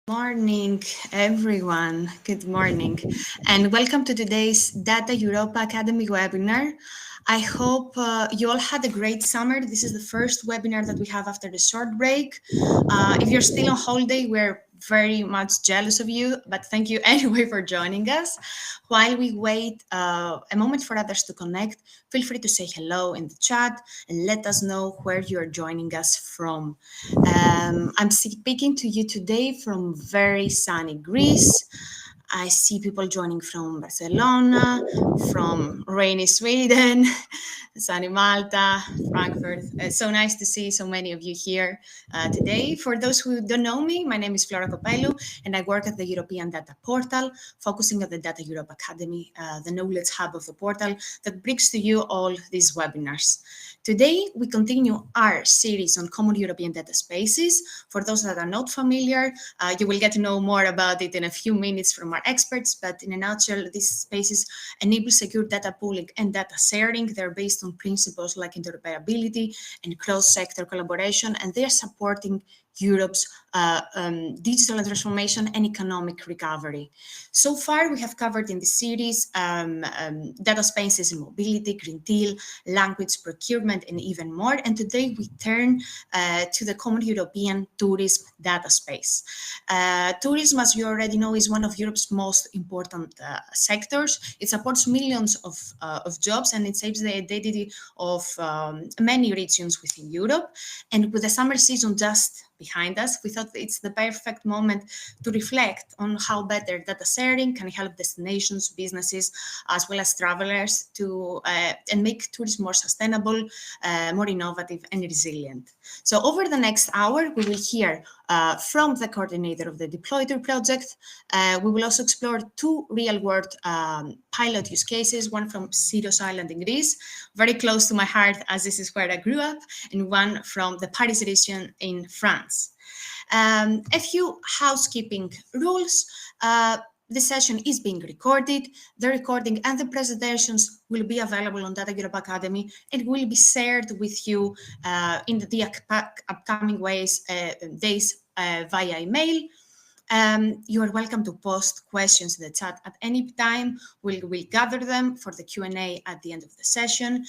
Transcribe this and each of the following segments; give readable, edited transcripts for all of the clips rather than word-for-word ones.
Morning, everyone. Good morning, and welcome to today's Data Europa Academy webinar. I hope you all had a great summer. This is the first webinar that we have after the short break. If you're still on holiday, we're very much jealous of you, but thank you anyway for joining us. While we wait a moment for others to connect, feel free to say hello in the chat and let us know where you are joining us from. I'm speaking to you today from very sunny Greece. I see people joining from Barcelona, from rainy Sweden, sunny Malta, Frankfurt. It's so nice to see so many of you here today. For those who don't know me, my name is Flora Copelu, and I work at the European Data Portal, focusing on the Data Europe Academy, the knowledge hub of the portal that brings to you all these webinars. Today, we continue our series on common European data spaces. For those that are not familiar, you will get to know more about it in a few minutes from our experts, but in a nutshell, these spaces enable secure data pooling and data sharing. They're based on principles like interoperability and cross-sector collaboration, and they're supporting Europe's digital transformation and economic recovery. So far, we have covered in this series data spaces in mobility, Green Deal, language procurement, and even more. And today we turn to the common European tourism data space. Tourism, as you already know, is one of Europe's most important sectors. It supports millions of jobs, and it shapes the identity of many regions within Europe. And with the summer season just behind us, we thought it's the perfect moment to reflect on how better data sharing can help destinations, businesses, as well as travelers to and make tourism more sustainable, more innovative and resilient. So over the next hour, we will hear from the coordinator of the Deployter project. We will also explore two real-world pilot use cases, one from Syros Island in Greece, very close to my heart as this is where I grew up, and one from the Paris region in France. A few housekeeping rules. This session is being recorded. The recording and the presentations will be available on Data Europe Academy and will be shared with you in the upcoming days via email. You are welcome to post questions in the chat at any time. We'll gather them for the Q&A at the end of the session.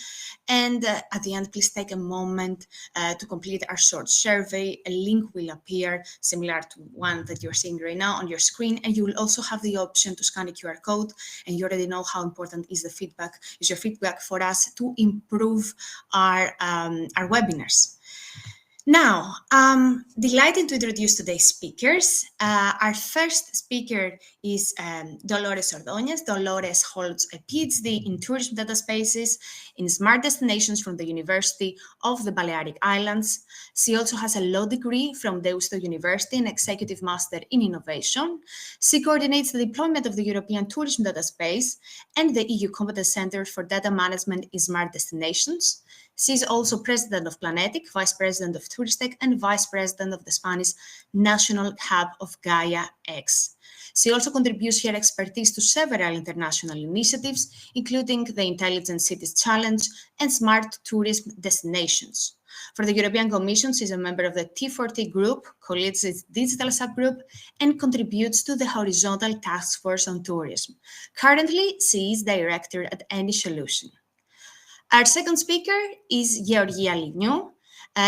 And at the end, please take a moment to complete our short survey. A link will appear similar to one that you're seeing right now on your screen. And you will also have the option to scan a QR code. And you already know how important is your feedback for us to improve our webinars. Now, I'm delighted to introduce today's speakers. Our first speaker is Dolores Ordóñez. Dolores holds a PhD in tourism data spaces in smart destinations from the University of the Balearic Islands. She also has a law degree from Deusto University and executive master in innovation. She coordinates the deployment of the European tourism data space and the EU Competence Center for Data Management in Smart Destinations. She is also president of Planetic, vice president of Turistec, and vice president of the Spanish National Hub of Gaia-X. She also contributes her expertise to several international initiatives, including the Intelligent Cities Challenge and Smart Tourism Destinations. For the European Commission, she is a member of the T40 group, co-leads its digital subgroup, and contributes to the Horizontal Task Force on Tourism. Currently, she is director at AnySolution. Our second speaker is Lignou,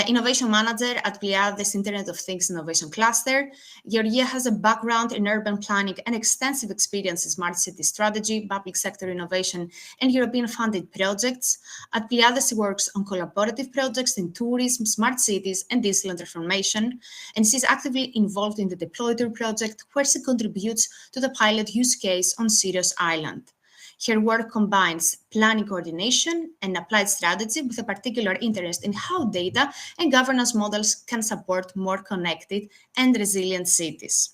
Innovation Manager at Pleiades Internet of Things Innovation Cluster. Georgia has a background in urban planning and extensive experience in smart city strategy, public sector innovation, and European-funded projects. At Pleiades, she works on collaborative projects in tourism, smart cities, and digital transformation. And she's actively involved in the Deployter project, where she contributes to the pilot use case on Syros Island. Her work combines planning coordination and applied strategy with a particular interest in how data and governance models can support more connected and resilient cities.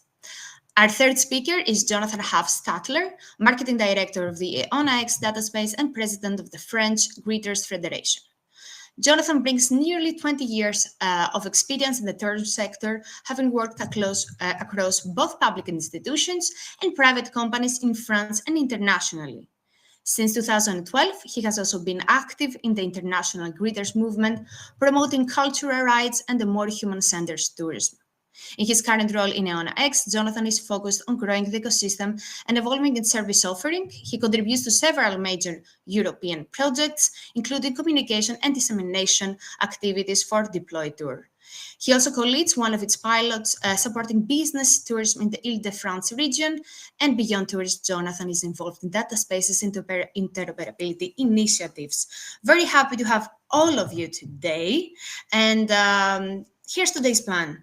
Our third speaker is Jonathan Huffstutler, Marketing Director of the EONA-X database and President of the French Greeters Federation. Jonathan brings nearly 20 years of experience in the tourism sector, having worked across both public institutions and private companies in France and internationally. Since 2012, he has also been active in the international greeters movement, promoting cultural rights and a more human-centered tourism. In his current role in EONA-X, Jonathan is focused on growing the ecosystem and evolving its service offering. He contributes to several major European projects, including communication and dissemination activities for Deploy-Tour. He also co-leads one of its pilots supporting business tourism in the Ile-de-France region, and beyond tourism, Jonathan is involved in data spaces interoperability initiatives. Very happy to have all of you today, and here's today's plan.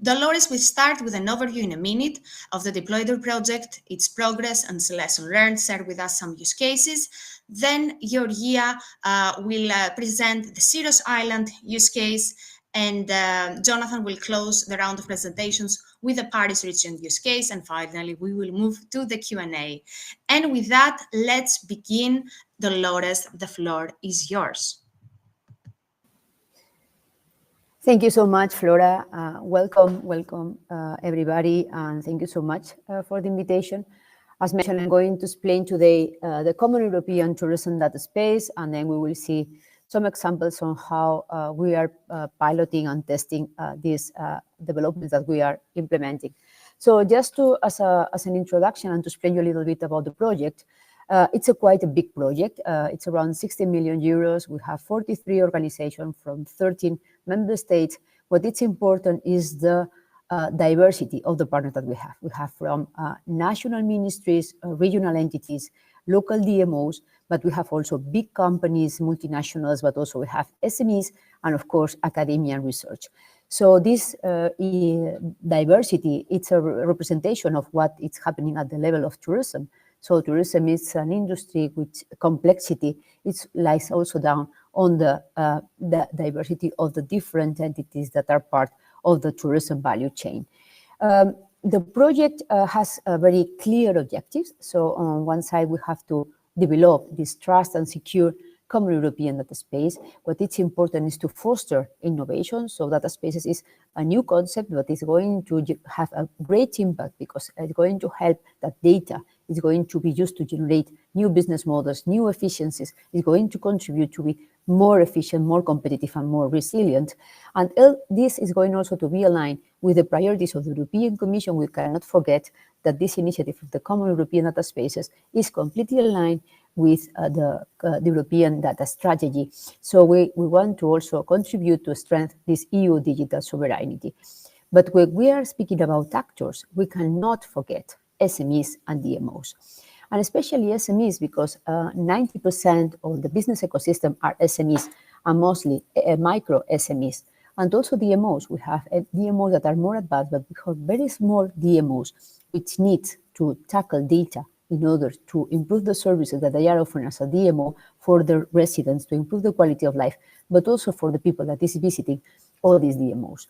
Dolores will start with an overview in a minute of the Deploy-Tour project, its progress and lessons learned, share with us some use cases. Then Georgia will present the Syros Island use case, and Jonathan will close the round of presentations with the Paris region use case, and finally we will move to the Q&A. And with that, let's begin. Dolores, the floor is yours. Thank you so much, Flora. Welcome, everybody, and thank you so much for the invitation. As mentioned, I'm going to explain today the Common European Tourism Data Space, and then we will see some examples on how we are piloting and testing these developments that we are implementing. So just as an introduction and to explain you a little bit about the project, it's quite a big project. It's around 60 million euros. We have 43 organizations from 13 member states. What is important is the diversity of the partners that we have. We have from national ministries, regional entities, local DMOs, but we have also big companies, multinationals, but also we have SMEs, and of course, academia and research. So this diversity, it's a representation of what is happening at the level of tourism. So tourism is an industry with complexity. It lies also down on the diversity of the different entities that are part of the tourism value chain. The project has very clear objectives. So on one side, we have to develop this trust and secure common European data space. What is important is to foster innovation. So data spaces is a new concept, but it's going to have a great impact because it's going to help that data is going to be used to generate new business models, new efficiencies. It's going to contribute to be more efficient, more competitive, and more resilient. And this is going also to be aligned with the priorities of the European Commission. We cannot forget that this initiative of the Common European Data Spaces is completely aligned with the European data strategy. So we want to also contribute to strengthen this EU digital sovereignty. But when we are speaking about actors, we cannot forget SMEs and DMOs. And especially SMEs, because 90% of the business ecosystem are SMEs, and mostly micro SMEs. And also DMOs. We have DMOs that are more advanced, but we have very small DMOs which need to tackle data in order to improve the services that they are offering as a DMO for their residents, to improve the quality of life, but also for the people that is visiting all these DMOs.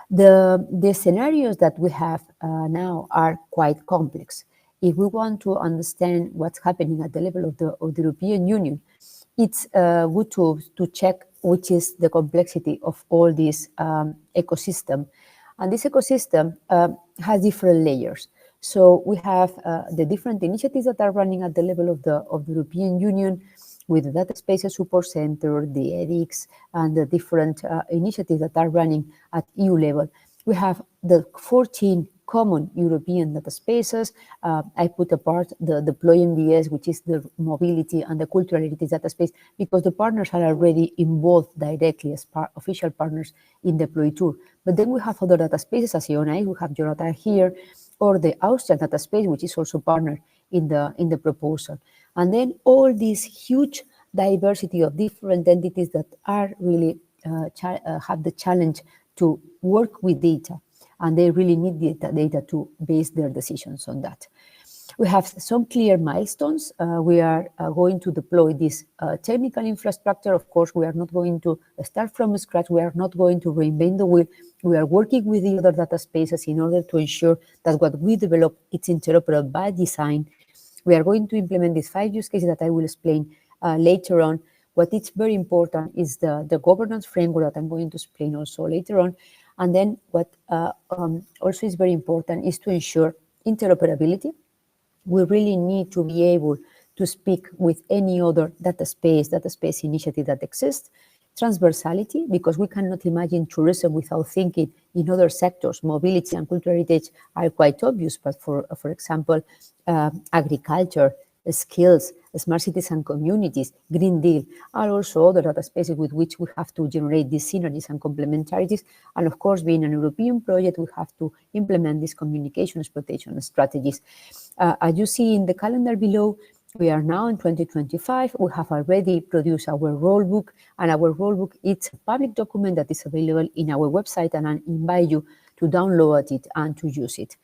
The scenarios that we have now are quite complex. If we want to understand what's happening at the level of the European Union, it's good to check which is the complexity of all this ecosystem. And this ecosystem has different layers. So we have the different initiatives that are running at the level of the European Union, with the Data Spaces Support Center, the EDX, and the different initiatives that are running at EU level. We have the 14 common European data spaces. I put apart the Pleiades, which is the mobility and the cultural heritage data space, because the partners are already involved directly as official partners in the Deploy-Tour. But then we have other data spaces, as EONA-X, we have Jonathan here, or the Austrian data space, which is also partner in the proposal. And then all this huge diversity of different entities that are really have the challenge to work with data, and they really need data to base their decisions on that. We have some clear milestones. We are going to deploy this technical infrastructure. Of course, we are not going to start from scratch. We are not going to reinvent the wheel. We are working with the other data spaces in order to ensure that what we develop is interoperable by design. We are going to implement these 5 use cases that I will explain later on. What is very important is the governance framework that I'm going to explain also later on. And then what also is very important is to ensure interoperability. We really need to be able to speak with any other data space initiative that exists. Transversality, because we cannot imagine tourism without thinking in other sectors. Mobility and cultural heritage are quite obvious, but for example, agriculture, skills, smart cities and communities, Green Deal are also other data spaces with which we have to generate these synergies and complementarities. And of course, being an European project, we have to implement these communication exploitation strategies. As you see in the calendar below, we are now in 2025. We have already produced our rulebook, and our rulebook is a public document that is available in our website, and I invite you to download it and to use it.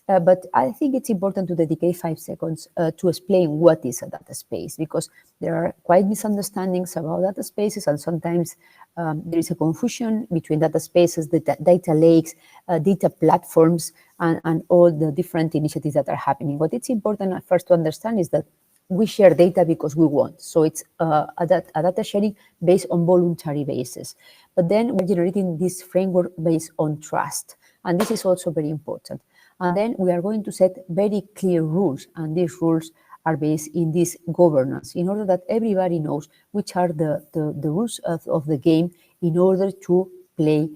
But I think it's important to dedicate 5 seconds to explain what is a data space, because there are quite misunderstandings about data spaces, and sometimes there is a confusion between data spaces, data lakes, data platforms, and all the different initiatives that are happening. What it's important first to understand is that we share data because we want. So it's a data sharing based on voluntary basis. But then we're generating this framework based on trust. And this is also very important. And then we are going to set very clear rules. And these rules are based in this governance in order that everybody knows which are the rules of the game in order to play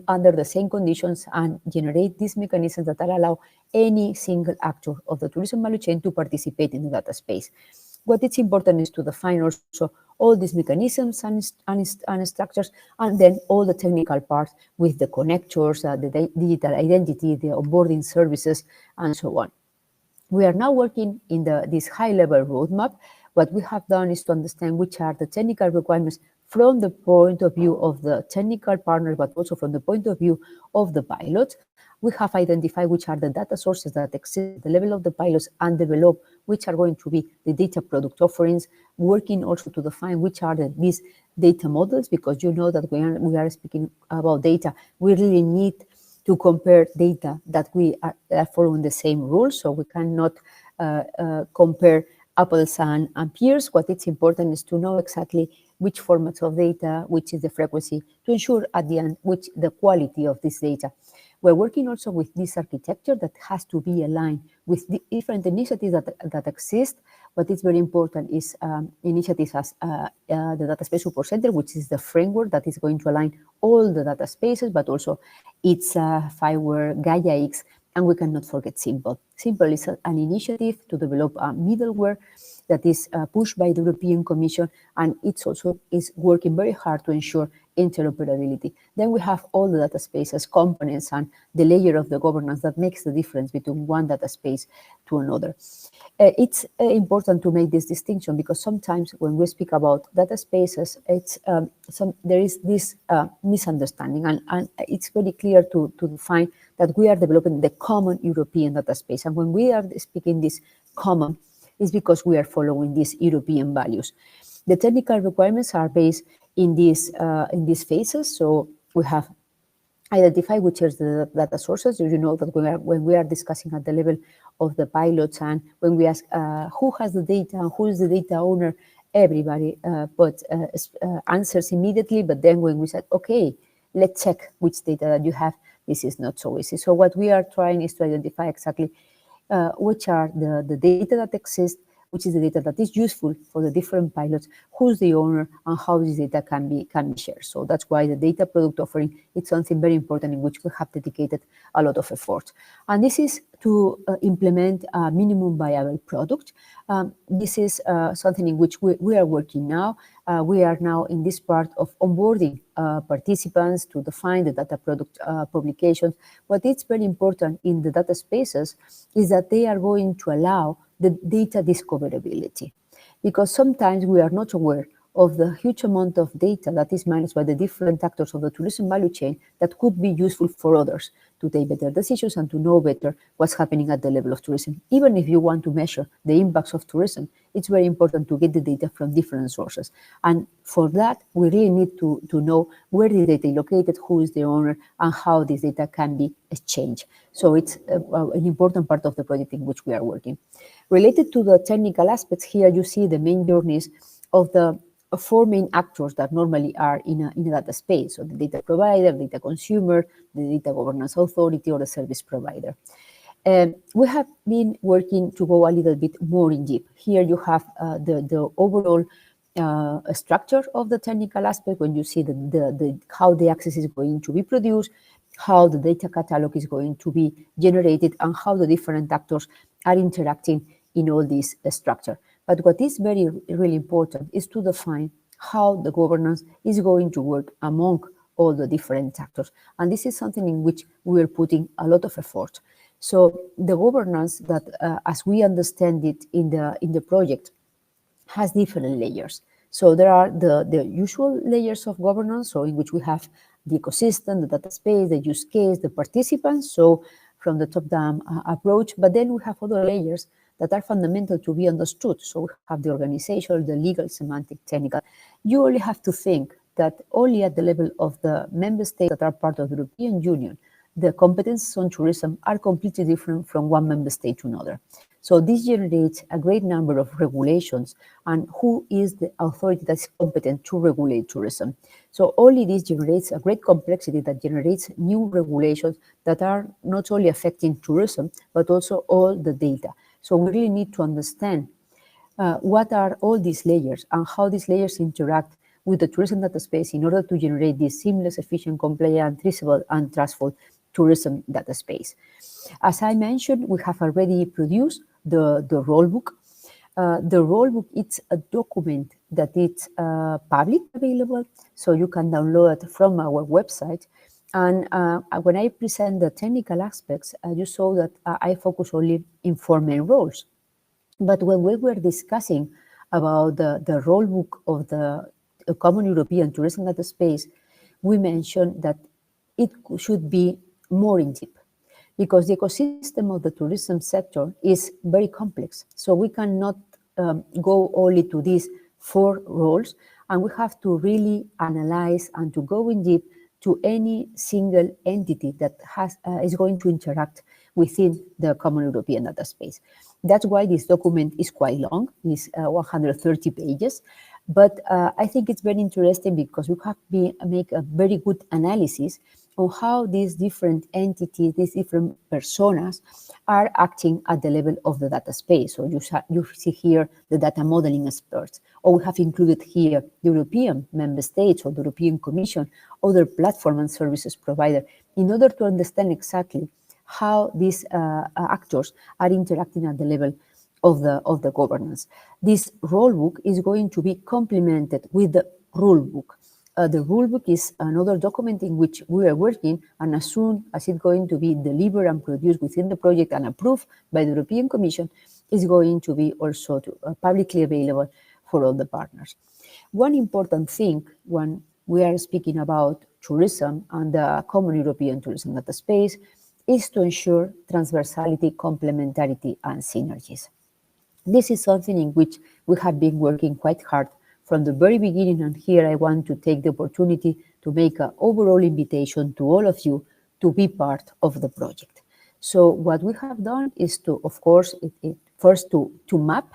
under the same conditions and generate these mechanisms that allow any single actor of the tourism value chain to participate in the data space. What is important is to define also all these mechanisms and structures, and then all the technical parts with the connectors, the digital identity, the onboarding services, and so on. We are now working in this high-level roadmap. What we have done is to understand which are the technical requirements from the point of view of the technical partners, but also from the point of view of the pilots. We have identified which are the data sources that exist at the level of the pilots and develop which are going to be the data product offerings, working also to define which are these data models, because you know that when we are speaking about data, we really need to compare data that we are following the same rules, so we cannot compare apples and pears. What is important is to know exactly which formats of data, which is the frequency, to ensure at the end which the quality of this data. We're working also with this architecture that has to be aligned with the different initiatives that exist. What is very important is initiatives as the Data Space Support Center, which is the framework that is going to align all the data spaces, but also its fireware, Gaia-X, and we cannot forget Simple. Simple is an initiative to develop a middleware that is pushed by the European Commission, and it's also is working very hard to ensure interoperability. Then we have all the data spaces, components, and the layer of the governance that makes the difference between one data space to another. It's important to make this distinction because sometimes when we speak about data spaces, it's there is this misunderstanding, and it's very clear to define that we are developing the common European data space. And when we are speaking this common, it's because we are following these European values. The technical requirements are based in these phases. So we have identified which are the data sources. You know that when we are discussing at the level of the pilots, and when we ask who has the data and who is the data owner, everybody put answers immediately. But then when we said, okay, let's check which data that you have, this is not so easy. So what we are trying is to identify exactly which are the data that exists, which is the data that is useful for the different pilots, who's the owner, and how this data can be shared. So that's why the data product offering is something very important in which we have dedicated a lot of effort. And this is to implement a minimum viable product. This is something in which we are working now. We are now in this part of onboarding participants to define the data product publications. What is very important in the data spaces is that they are going to allow the data discoverability, because sometimes we are not aware of the huge amount of data that is managed by the different actors of the tourism value chain that could be useful for others to take better decisions and to know better what's happening at the level of tourism. Even if you want to measure the impacts of tourism, it's very important to get the data from different sources. And for that, we really need to know where the data is located, who is the owner, and how this data can be exchanged. So it's an important part of the project in which we are working. Related to the technical aspects, here you see the main journeys of the four main actors that normally are in a data space. So the data provider, data consumer, the data governance authority, or the service provider. We have been working to go a little bit more in deep. Here you have the overall structure of the technical aspect when you see how the access is going to be produced, how the data catalog is going to be generated, and how the different actors are interacting in all this structure. But what is really important is to define how the governance is going to work among all the different actors. And this is something in which we are putting a lot of effort. So the governance that, as we understand it in the project, has different layers. So there are the usual layers of governance, so in which we have the ecosystem, the data space, the use case, the participants, so from the top-down approach. But then we have other layers that are fundamental to be understood. So we have the organizational, the legal, semantic, technical. You only have to think that only at the level of the member states that are part of the European Union, the competences on tourism are completely different from one member state to another. So this generates a great number of regulations, and who is the authority that's competent to regulate tourism. So only this generates a great complexity that generates new regulations that are not only affecting tourism, but also all the data. So we really need to understand what are all these layers and how these layers interact with the tourism data space in order to generate this seamless, efficient, compliant, traceable, and trustful tourism data space. As I mentioned, we have already produced the rulebook. The rulebook, it's a document that it's public available, so you can download it from our website. And when I present the technical aspects, you saw that I focus only in 4 main roles. But when we were discussing about the rulebook of the Common European Tourism Data Space, we mentioned that it should be more in depth, because the ecosystem of the tourism sector is very complex. So we cannot go only to these 4 roles, and we have to really analyze and to go in deep to any single entity that is going to interact within the Common European Data Space. That's why this document is quite long. It's 130 pages. But I think it's very interesting because we have to make a very good analysis on how these different entities, these different personas are acting at the level of the data space. So you see here the data modeling experts, or we have included here the European member states or the European Commission, other platform and services provider, in order to understand exactly how these actors are interacting at the level of the governance. This rulebook is going to be complemented with the rulebook. The rulebook is another document in which we are working, and as soon as it's going to be delivered and produced within the project and approved by the European Commission, is going to be also publicly available for all the partners. One important thing when we are speaking about tourism and the Common European Tourism Data Space is to ensure transversality, complementarity, and synergies. This is something in which we have been working quite hard from the very beginning, and here I want to take the opportunity to make an overall invitation to all of you to be part of the project. So what we have done is to, of course, first to map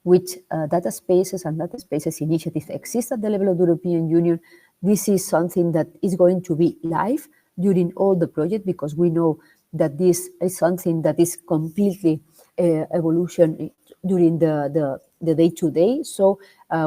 which data spaces and data spaces initiatives exist at the level of the European Union. This is something that is going to be live during all the project, because we know that this is something that is completely evolution during the day-to-day. So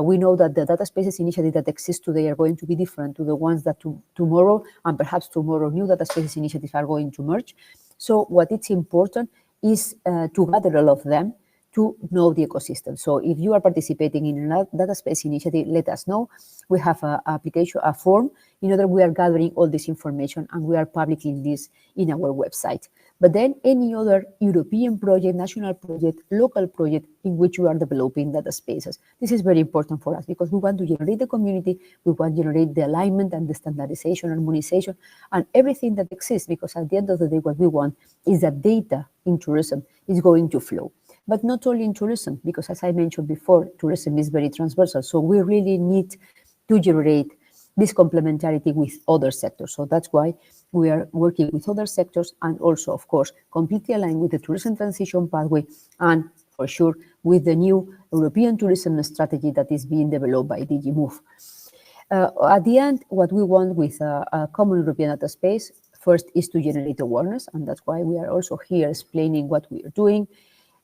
we know that the data spaces initiative that exists today are going to be different to the ones that tomorrow, and perhaps tomorrow, new data spaces initiatives are going to merge. So what is important is to gather all of them to know the ecosystem. So if you are participating in a data space initiative, let us know. We have a form in order we are gathering all this information, and we are publishing this in our website. But then any other European project, national project, local project in which you are developing data spaces. This is very important for us because we want to generate the community, we want to generate the alignment and the standardization, harmonization, and everything that exists, because at the end of the day, what we want is that data in tourism is going to flow. But not only in tourism, because as I mentioned before, tourism is very transversal. So we really need to generate this complementarity with other sectors. So that's why we are working with other sectors, and also, of course, completely aligned with the tourism transition pathway, and for sure with the new European tourism strategy that is being developed by DG Move. At the end, what we want with a common European data space, first is to generate awareness, and that's why we are also here explaining what we are doing.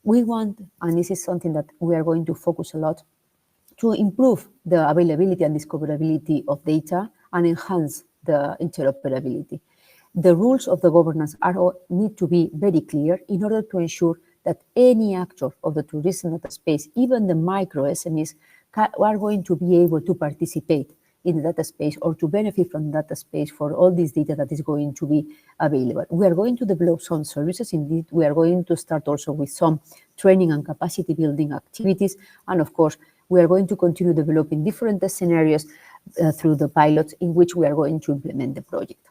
We want, and this is something that we are going to focus a lot, to improve the availability and discoverability of data and enhance the interoperability. the rules of the governance need to be very clear in order to ensure that any actor of the tourism data space, even the micro SMEs, are going to be able to participate in the data space or to benefit from the data space for all this data that is going to be available. We are going to develop some services. Indeed, we are going to start also with some training and capacity building activities. And of course, we are going to continue developing different scenarios through the pilots in which we are going to implement the project.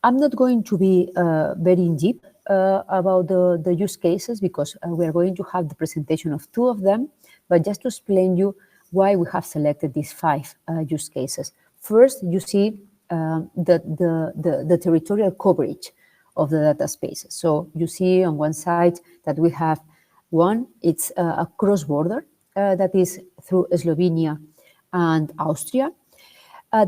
I'm not going to be very in deep about the use cases because we are going to have the presentation of 2 of them, but just to explain you why we have selected these 5 use cases. First, you see the territorial coverage of the data spaces. So you see on one side that we have one, it's a cross-border that is through Slovenia and Austria.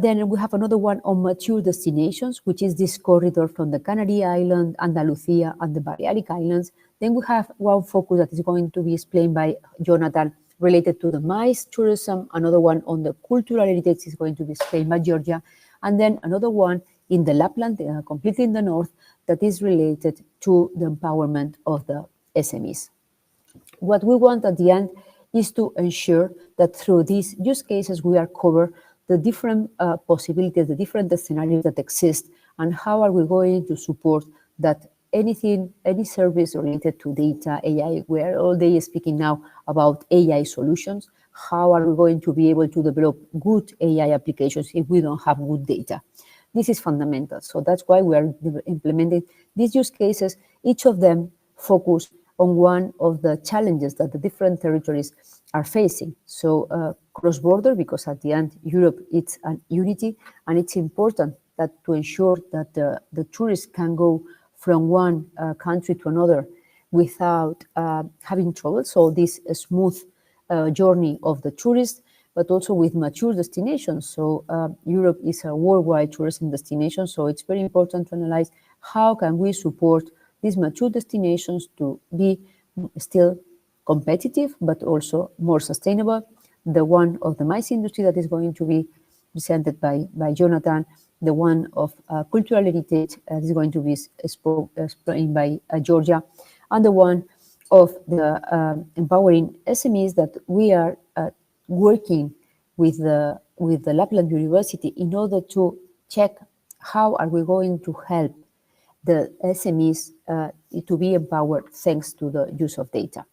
Then we have another one on mature destinations, which is this corridor from the Canary Islands, Andalusia, and the Balearic Islands. Then we have one focus that is going to be explained by Jonathan related to the MICE tourism. Another one on the cultural heritage is going to be explained by Georgia. And then another one in the Lapland, completely in the north, that is related to the empowerment of the SMEs. What we want at the end is to ensure that through these use cases, we are covered the different possibilities, the different scenarios that exist, and how are we going to support that anything, any service related to data, AI. We are all day speaking now about AI solutions. How are we going to be able to develop good AI applications if we don't have good data? This is fundamental. So that's why we are implementing these use cases, each of them focus on one of the challenges that the different territories are facing. So cross-border, because at the end, Europe, it's an unity, and it's important that to ensure that the tourists can go from one country to another without having trouble. So this smooth journey of the tourists, but also with mature destinations. So Europe is a worldwide tourism destination. So it's very important to analyze how can we support these mature destinations to be still competitive, but also more sustainable. The one of the MICE industry that is going to be presented by Jonathan, the one of cultural heritage that is going to be explained by Georgia, and the one of the empowering SMEs that we are working with the Lapland University in order to check how are we going to help the SMEs to be empowered thanks to the use of data.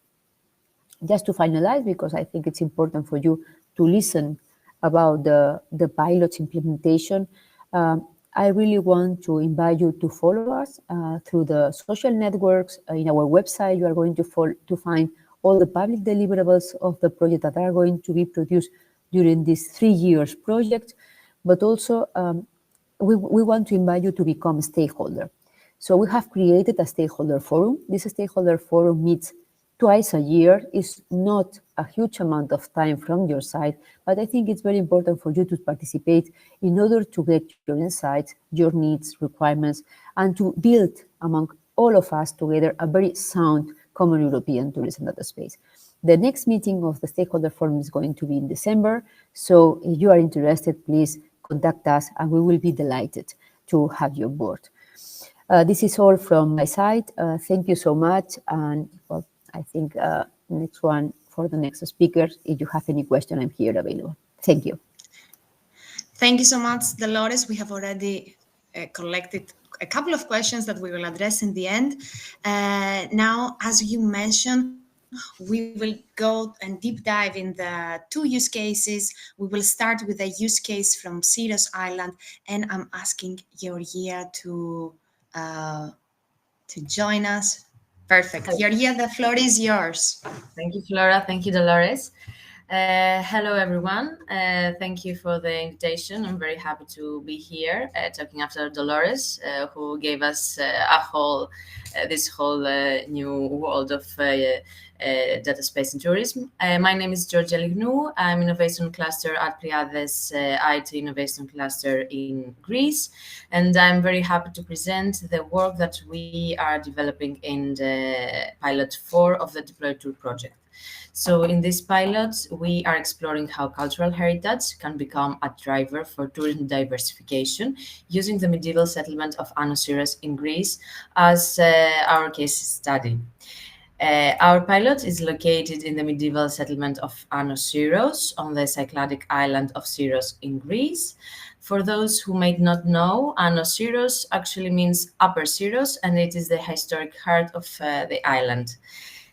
Just to finalize, because I think it's important for you to listen about the pilot's implementation, I really want to invite you to follow us through the social networks. In our website, you are going to find all the public deliverables of the project that are going to be produced during this 3 years project, but also we want to invite you to become a stakeholder. So we have created a stakeholder forum. This stakeholder forum meets twice a year. It's not a huge amount of time from your side, but I think it's very important for you to participate in order to get your insights, your needs, requirements, and to build among all of us together a very sound common European tourism data space. The next meeting of the stakeholder forum is going to be in December. So if you are interested, please contact us and we will be delighted to have you on board. This is all from my side. Thank you so much. And well, I think next one for the next speaker, if you have any question, I'm here available. Thank you. Thank you so much, Dolores. We have already collected a couple of questions that we will address in the end. Now, as you mentioned, we will go and deep dive in the 2 use cases. We will start with a use case from Syros Island, and I'm asking Georgia to join us. Perfect. Georgia, the floor is yours. Thank you, Flora. Thank you, Dolores. Hello, everyone. Thank you for the invitation. I'm very happy to be here talking after Dolores, who gave us this whole new world of data space and tourism. My name is Georgia Lignou. I'm Innovation Cluster at Pleiades IT Innovation Cluster in Greece, and I'm very happy to present the work that we are developing in the pilot 4 of the Deploy Tour project. So in this pilot, we are exploring how cultural heritage can become a driver for tourism diversification using the medieval settlement of AnySolution in Greece as our case study. Our pilot is located in the medieval settlement of AnySolution on the Cycladic island of Syros in Greece. For those who may not know, AnySolution actually means Upper Syros, and it is the historic heart of the island.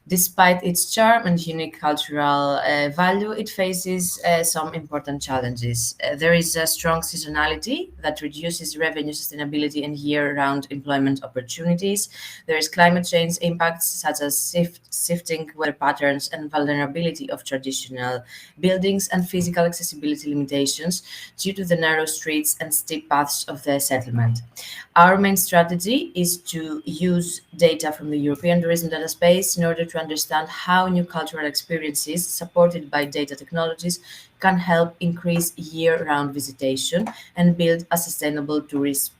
Despite its charm and unique cultural value, it faces some important challenges. There is a strong seasonality that reduces revenue sustainability and year-round employment opportunities. There is climate change impacts such as shifting weather patterns and vulnerability of traditional buildings and physical accessibility limitations due to the narrow streets and steep paths of the settlement. Our main strategy is to use data from the European tourism data space in order to understand how new cultural experiences supported by data technologies can help increase year-round visitation and build a sustainable tourism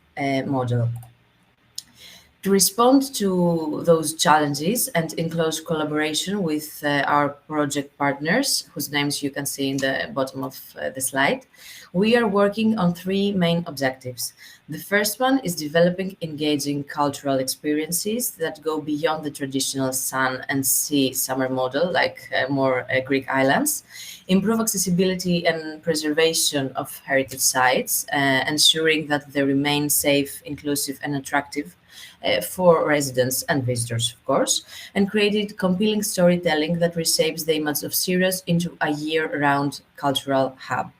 model. To respond to those challenges and in close collaboration with our project partners, whose names you can see in the bottom of the slide, we are working on three main objectives. The first one is developing engaging cultural experiences that go beyond the traditional sun and sea summer model, like more Greek islands, improve accessibility and preservation of heritage sites, ensuring that they remain safe, inclusive, and attractive for residents and visitors, of course, and created compelling storytelling that reshapes the image of Syros into a year-round cultural hub.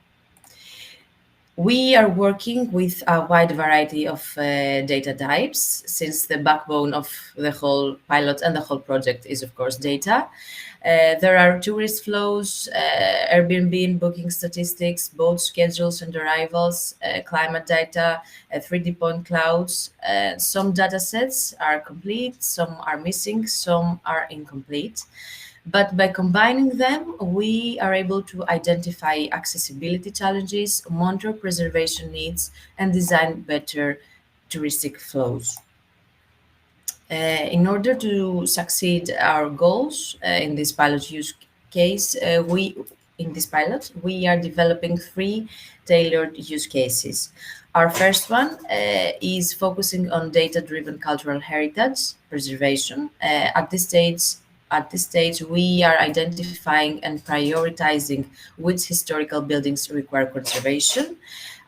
We are working with a wide variety of data types, since the backbone of the whole pilot and the whole project is, of course, data. There are tourist flows, Airbnb booking statistics, boat schedules and arrivals, climate data, 3D point clouds. Some data sets are complete, some are missing, some are incomplete. But by combining them, we are able to identify accessibility challenges, monitor preservation needs, and design better touristic flows. In order to succeed our goals in this pilot use case, we are developing three tailored use cases. Our first one is focusing on data-driven cultural heritage preservation. At this stage, we are identifying and prioritizing which historical buildings require conservation,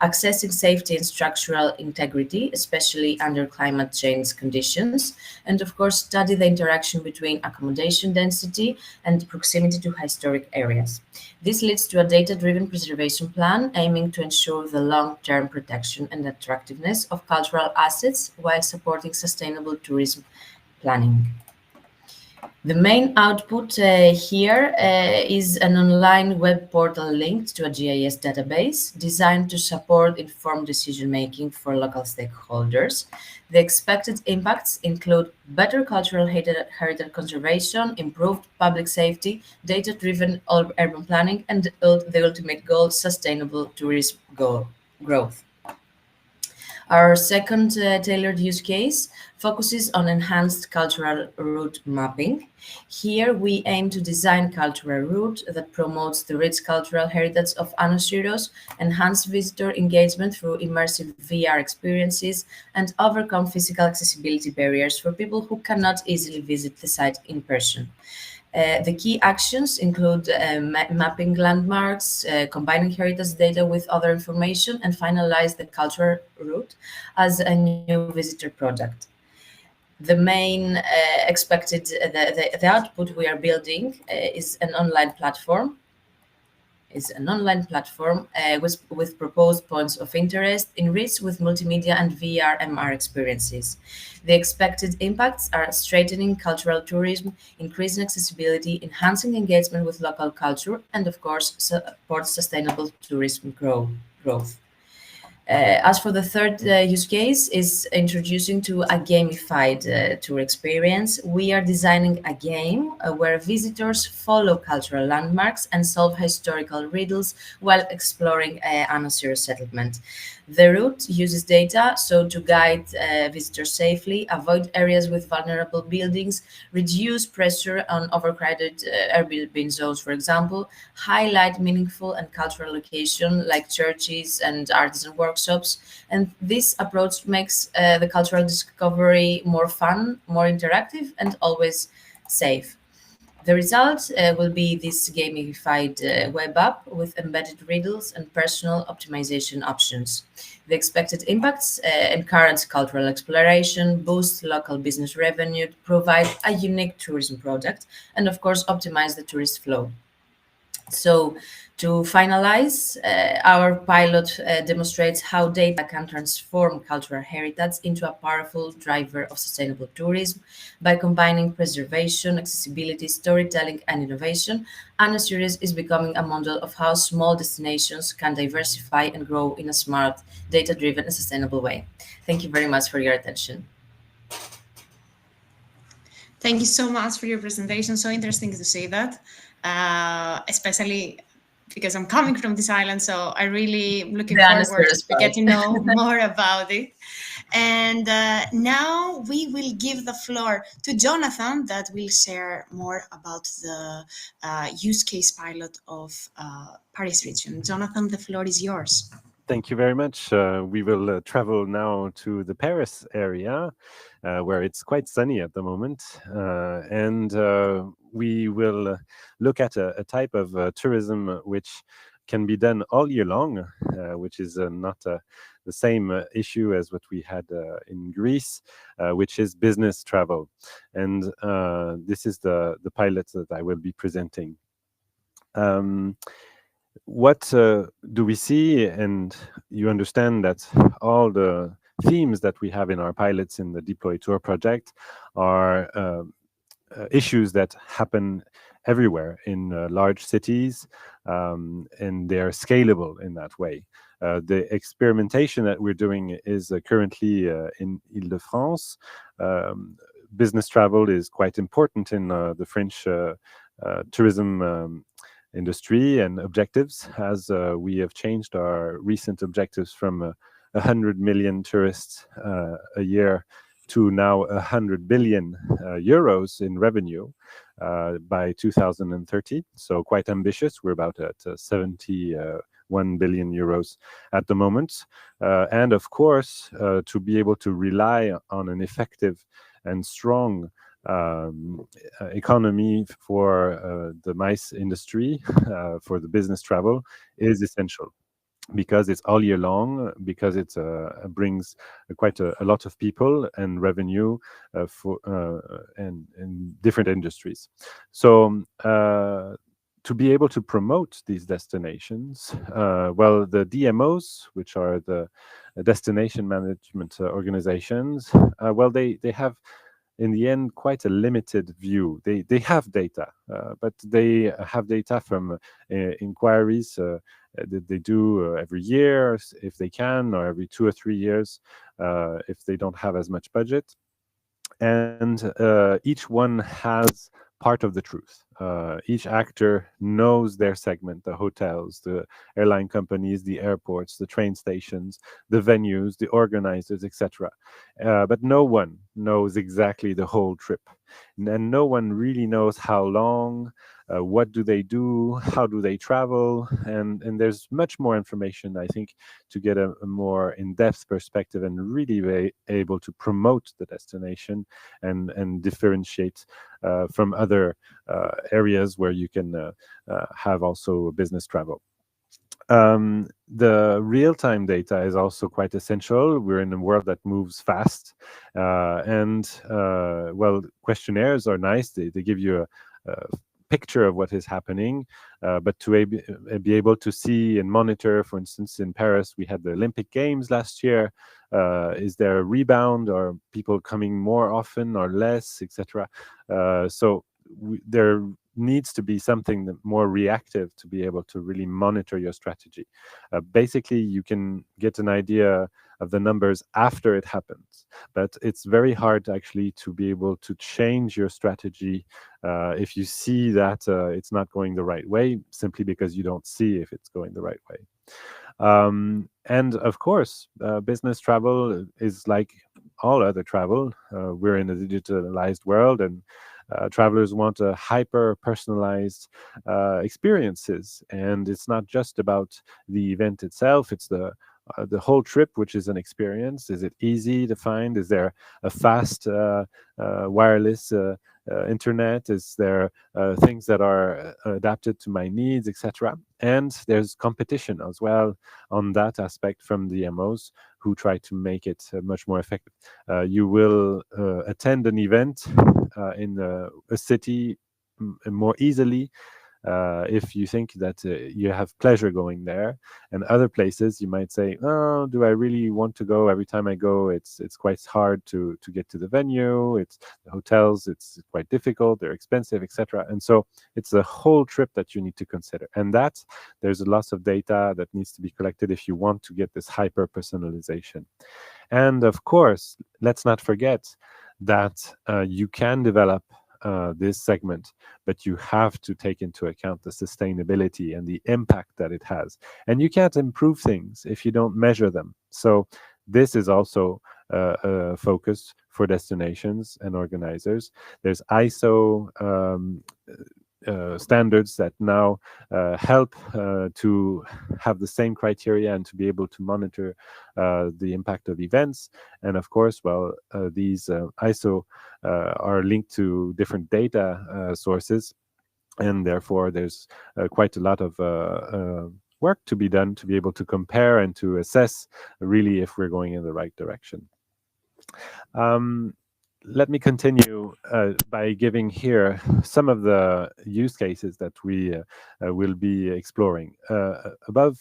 accessing safety and structural integrity, especially under climate change conditions, and of course, study the interaction between accommodation density and proximity to historic areas. This leads to a data-driven preservation plan aiming to ensure the long-term protection and attractiveness of cultural assets while supporting sustainable tourism planning. The main output here is an online web portal linked to a GIS database designed to support informed decision-making for local stakeholders. The expected impacts include better cultural heritage conservation, improved public safety, data-driven urban planning, and the ultimate goal, sustainable tourism growth. Our second tailored use case focuses on enhanced cultural route mapping. Here, we aim to design cultural route that promotes the rich cultural heritage of AnySolution, enhance visitor engagement through immersive VR experiences, and overcome physical accessibility barriers for people who cannot easily visit the site in person. The key actions include mapping landmarks, combining heritage data with other information, and finalize the cultural route as a new visitor product. The main expected, the output we are building is an online platform. With proposed points of interest enriched with multimedia and VR MR experiences. The expected impacts are strengthening cultural tourism, increasing accessibility, enhancing engagement with local culture, and of course, support sustainable tourism growth. As for the third use case is introducing to a gamified tour experience. We are designing a game where visitors follow cultural landmarks and solve historical riddles while exploring AnySolution settlement. The route uses data so to guide visitors safely, avoid areas with vulnerable buildings, reduce pressure on overcrowded Airbnb zones, for example, highlight meaningful and cultural locations like churches and artisan workshops. And this approach makes the cultural discovery more fun, more interactive, and always safe. The result will be this gamified web app with embedded riddles and personal optimization options. The expected impacts encourage cultural exploration, boost local business revenue, provide a unique tourism product, and of course, optimize the tourist flow. So, to finalize, our pilot demonstrates how data can transform cultural heritage into a powerful driver of sustainable tourism by combining preservation, accessibility, storytelling, and innovation. AnySolution is becoming a model of how small destinations can diversify and grow in a smart, data-driven, and sustainable way. Thank you very much for your attention. Thank you so much for your presentation. So interesting to see that, especially because I'm coming from this island. So I really looking forward to get to know more about it. And now we will give the floor to Jonathan that will share more about the use case pilot of Paris region. Jonathan, the floor is yours. Thank you very much. We will travel now to the Paris area, where it's quite sunny at the moment. And we will look at a type of tourism which can be done all year long, which is not the same issue as what we had in Greece, which is business travel. And this is the pilot that I will be presenting. What do we see? And you understand that all the themes that we have in our pilots in the Deploy Tour project are issues that happen everywhere in large cities, and they're scalable in that way. The experimentation that we're doing is currently in Ile-de-France. Business travel is quite important in the French tourism industry and objectives, as we have changed our recent objectives from 100 million tourists a year to now 100 billion euros in revenue by 2030. So quite ambitious. We're about at 71 billion euros at the moment. And of course, to be able to rely on an effective and strong economy for the MICE industry, for the business travel, is essential, because it's all year long, because it brings quite a lot of people and revenue for and in different industries. So to be able to promote these destinations, well, the DMOs, which are the destination management organizations, well, they have in the end quite a limited view. They have data, but they have data from inquiries that they do every year, if they can, or every 2 or 3 years, if they don't have as much budget. And each one has part of the truth. Each actor knows their segment: the hotels, the airline companies, the airports, the train stations, the venues, the organizers, etc. But no one knows exactly the whole trip. And no one really knows how long, what do they do, how do they travel, and there's much more information, I think, to get a more in-depth perspective and really be able to promote the destination and differentiate from other areas where you can have also business travel. The real-time data is also quite essential. We're in a world that moves fast, and well, questionnaires are nice. They give you a picture of what is happening, but to be able to see and monitor, for instance, in Paris, we had the Olympic Games last year. Is there a rebound? Are people coming more often or less, etc.? So there needs to be something more reactive to be able to really monitor your strategy. Basically, you can get an idea of the numbers after it happens, but it's very hard actually to be able to change your strategy if you see that it's not going the right way, simply because you don't see if it's going the right way. And of course, business travel is like all other travel. We're in a digitalized world, and travelers want a hyper personalized experiences. And it's not just about the event itself, it's the whole trip, which is an experience. Is it easy to find? Is there a fast wireless internet? Is there things that are adapted to my needs, etc.? And there's competition as well on that aspect from DMOs who try to make it much more effective. You will attend an event in a city more easily if you think that you have pleasure going there, and other places you might say, oh, do I really want to go? Every time I go, it's quite hard to get to the venue. It's the hotels, it's quite difficult, they're expensive, etc. And so it's the whole trip that you need to consider, and that there's a lot of data that needs to be collected if you want to get this hyper personalization. And of course, let's not forget that you can develop this segment, but you have to take into account the sustainability and the impact that it has. And you can't improve things if you don't measure them. So this is also a focus for destinations and organizers. There's ISO standards that now help to have the same criteria and to be able to monitor the impact of events. And of course, well, these ISO are linked to different data sources, and therefore there's quite a lot of work to be done to be able to compare and to assess really if we're going in the right direction. Let me continue by giving here some of the use cases that we will be exploring. Above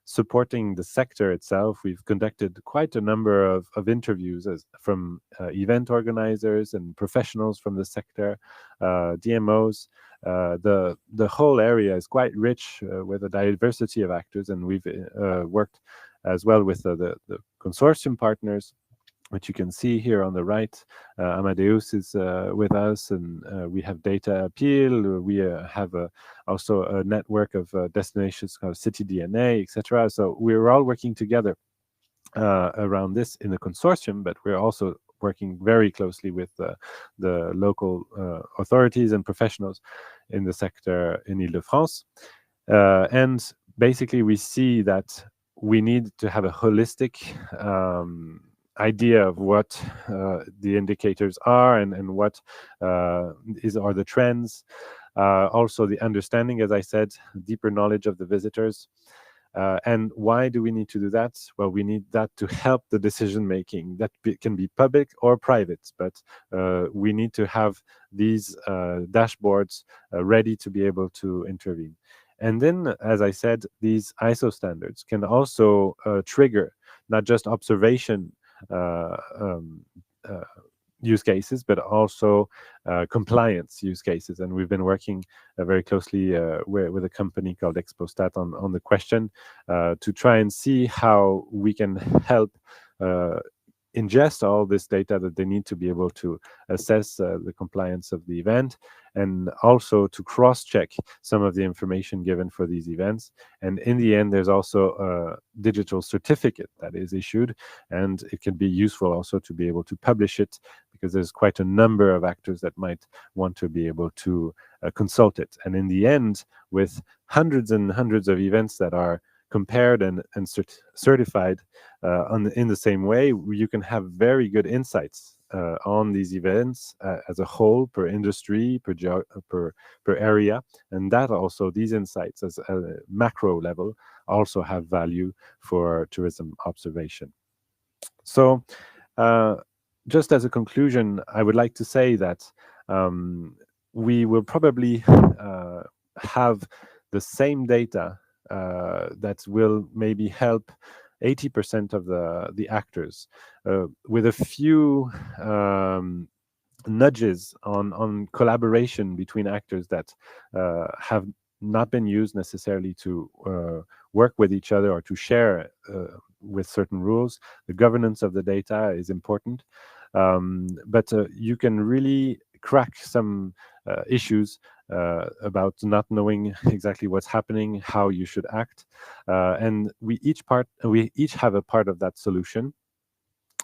supporting the sector itself, we've conducted quite a number of interviews from event organizers and professionals from the sector, DMOs. The whole area is quite rich with a diversity of actors, and we've worked as well with the consortium partners, which you can see here on the right. Amadeus is with us, and we have Data Appeal. We have also a network of destinations called City DNA, etc. So we're all working together around this in a consortium, but we're also working very closely with the local authorities and professionals in the sector in Ile-de-France. And basically, we see that we need to have a holistic idea of what the indicators are and what are the trends. Also the understanding, as I said, deeper knowledge of the visitors. And why do we need to do that? Well, we need that to help the decision making. That can be public or private, but we need to have these dashboards ready to be able to intervene. And then, as I said, these ISO standards can also trigger not just observation use cases, but also compliance use cases. And we've been working very closely with a company called Expostat on the question to try and see how we can help ingest all this data that they need to be able to assess the compliance of the event, and also to cross-check some of the information given for these events. And in the end, there's also a digital certificate that is issued, and it can be useful also to be able to publish it, because there's quite a number of actors that might want to be able to consult it. And in the end, with hundreds and hundreds of events that are compared and certified in the same way, you can have very good insights on these events as a whole, per industry, per area, and that also, these insights as a macro level, also have value for tourism observation. So just as a conclusion, I would like to say that we will probably have the same data that will maybe help 80% of the actors, with a few nudges on collaboration between actors that have not been used necessarily to work with each other or to share with certain rules. The governance of the data is important, but you can really crack some issues about not knowing exactly what's happening, how you should act, and we each have a part of that solution.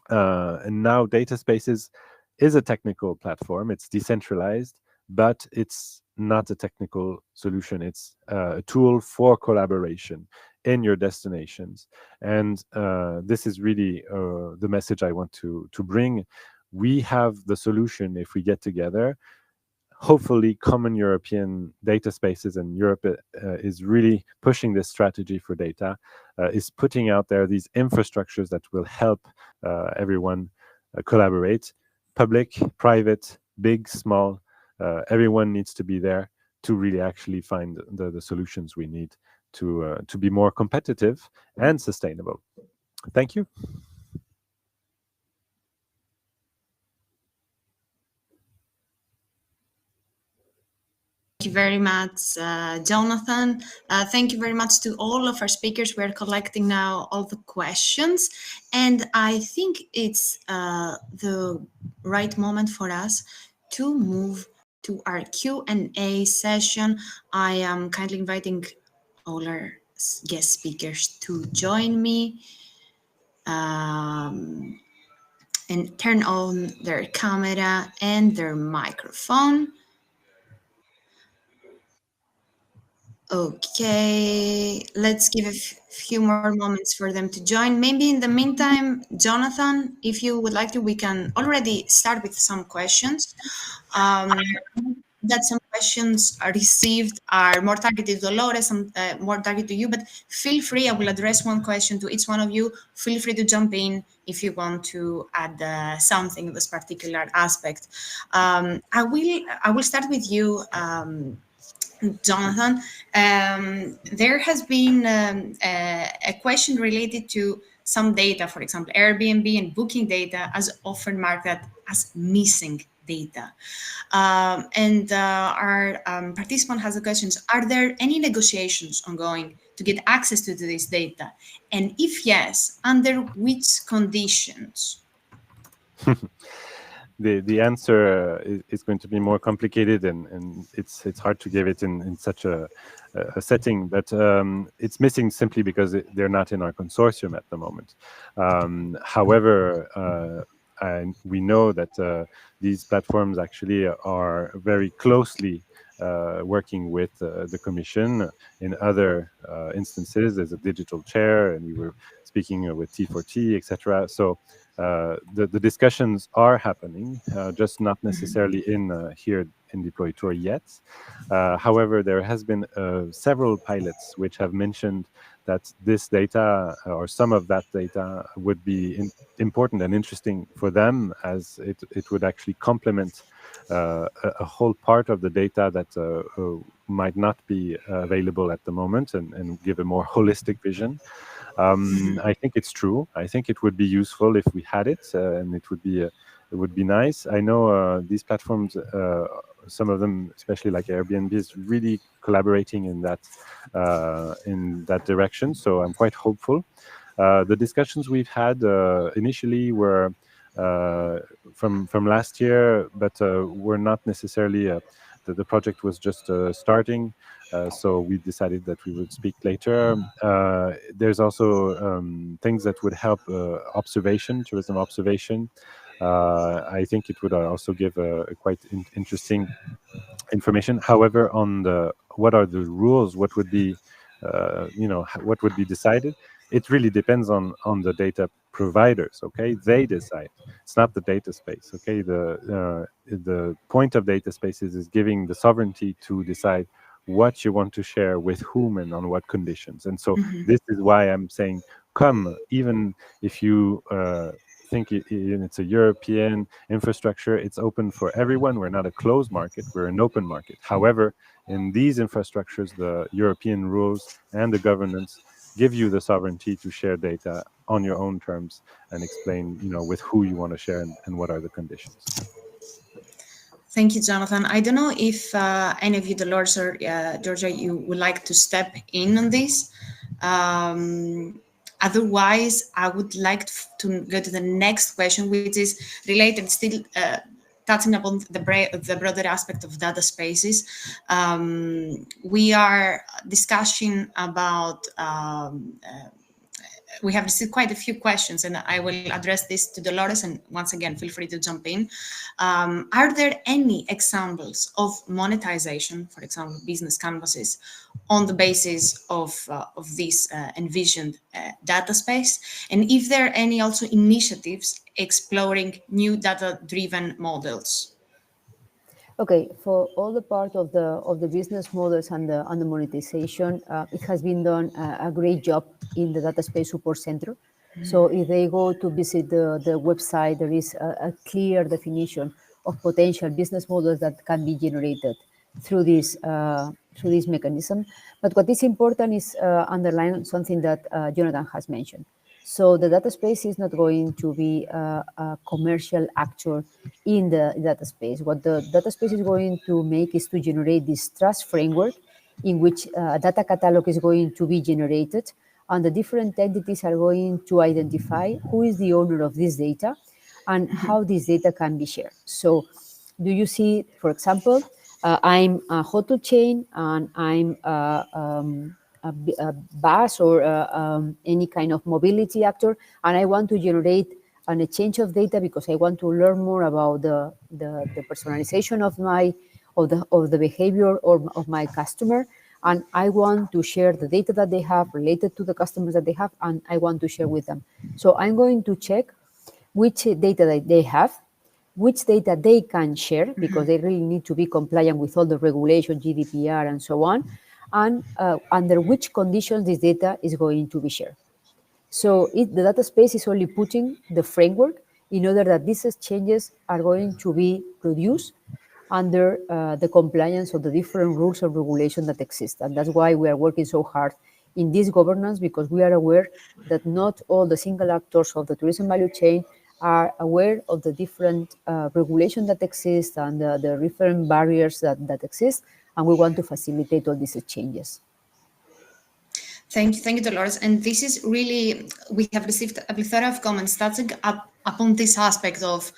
And now data spaces is a technical platform. It's decentralized, but it's not a technical solution. It's a tool for collaboration in your destinations. And this is really the message I want to bring. We have the solution if we get together. Hopefully, common European data spaces, and Europe is really pushing this strategy for data, is putting out there these infrastructures that will help everyone collaborate, public, private, big, small. Everyone needs to be there to really actually find the solutions we need to be more competitive and sustainable. Thank you. Thank you very much, Jonathan. Thank you very much to all of our speakers. We're collecting now all the questions, and I think it's the right moment for us to move to our Q&A session. I am kindly inviting all our guest speakers to join me and turn on their camera and their microphone. Okay, let's give a few more moments for them to join. Maybe in the meantime, Jonathan, if you would like to, we can already start with some questions. That some questions are received are more targeted to Dolores, some more targeted to you, but feel free, I will address one question to each one of you. Feel free to jump in if you want to add something in this particular aspect. I will start with you, Jonathan. There has been a question related to some data, for example, Airbnb and booking data, as often marked as missing data. And our participant has the questions: are there any negotiations ongoing to get access to this data? And if yes, under which conditions? The answer is going to be more complicated, and it's hard to give it in such a setting, but it's missing simply because they're not in our consortium at the moment. However, and we know that these platforms actually are very closely working with the Commission. In other instances, there's a digital chair, and we were speaking with T4T, etc. So the discussions are happening, just not necessarily in here in Deploy Tour yet. However, there has been several pilots which have mentioned that this data, or some of that data, would be important and interesting for them, as it would actually complement a whole part of the data that might not be available at the moment, and give a more holistic vision. I think it's true. I think it would be useful if we had it, and it would be nice. I know these platforms, some of them, especially like Airbnb, is really collaborating in that direction. So I'm quite hopeful. The discussions we've had initially were from last year, but were not necessarily. The project was just starting, so we decided that we would speak later. There's also things that would help tourism observation. I think it would also give a quite interesting information. However, on what are the rules, what would be, what would be decided, it really depends on the data providers. Okay, they decide. It's not the data space. Okay, the point of data spaces is giving the sovereignty to decide what you want to share with whom and on what conditions. And so this is why I'm saying, come, even if you think it's a European infrastructure, it's open for everyone. We're not a closed market, we're an open market. However, in these infrastructures, the European rules and the governance give you the sovereignty to share data on your own terms and explain, with who you want to share and what are the conditions. Thank you, Jonathan. I don't know if any of you, Dolores or Georgia, you would like to step in on this. Otherwise, I would like to go to the next question, which is related still touching upon the broader aspect of data spaces, we are discussing about we have received quite a few questions, and I will address this to Dolores, and once again, feel free to jump in. Are there any examples of monetization, for example, business canvases, on the basis of this envisioned data space? And if there are any also initiatives exploring new data-driven models? Okay, for all the part of the business models and the monetization, it has been done a great job in the Data Space Support Center. So if they go to visit the website, there is a clear definition of potential business models that can be generated through this mechanism. But what is important is underline something that Jonathan has mentioned. So the data space is not going to be a commercial actor in the data space. What the data space is going to make is to generate this trust framework in which a data catalog is going to be generated, and the different entities are going to identify who is the owner of this data and how this data can be shared. So do you see, for example, I'm a hotel chain and I'm a bus or any kind of mobility actor, and I want to generate an exchange of data because I want to learn more about the personalization of the behavior of my customer, and I want to share the data that they have related to the customers that they have, and I want to share with them. So I'm going to check which data that they have, which data they can share, because they really need to be compliant with all the regulation, GDPR, and so on, and under which conditions this data is going to be shared. So the data space is only putting the framework in order that these exchanges are going to be produced under the compliance of the different rules and regulations that exist. And that's why we are working so hard in this governance, because we are aware that not all the single actors of the tourism value chain are aware of the different regulations that exist and the different barriers that exist, and we want to facilitate all these exchanges. Thank you, Dolores. And this is really, we have received a plethora of comments touching upon this aspect of,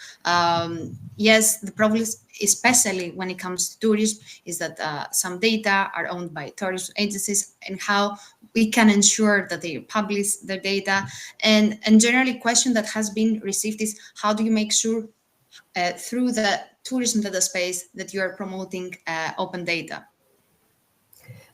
yes, the problem is, especially when it comes to tourism, is that some data are owned by tourism agencies, and how we can ensure that they publish their data. And generally, question that has been received is, how do you make sure through the tourism data space that you are promoting open data?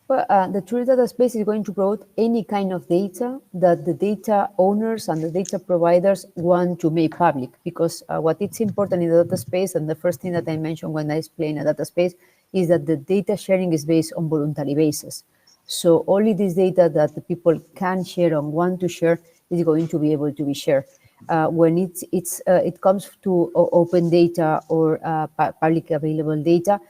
Well, the tourism data space is going to promote any kind of data that the data owners and the data providers want to make public, because what is important in the data space, and the first thing that I mentioned when I explain a data space, is that the data sharing is based on voluntary basis. So only this data that the people can share and want to share is going to be able to be shared. When it comes to open data or public available data,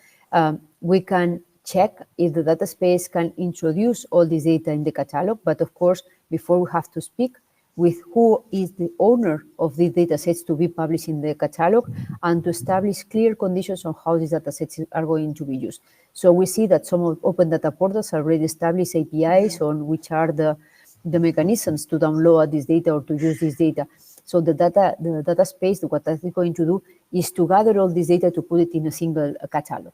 we can check if the data space can introduce all this data in the catalog. But of course, before we have to speak with who is the owner of these data sets to be published in the catalog, and to establish clear conditions on how these data sets are going to be used. So we see that some of open data portals already established APIs on which are the mechanisms to download this data or to use this data. So the data space, what that is going to do is to gather all this data to put it in a single catalog.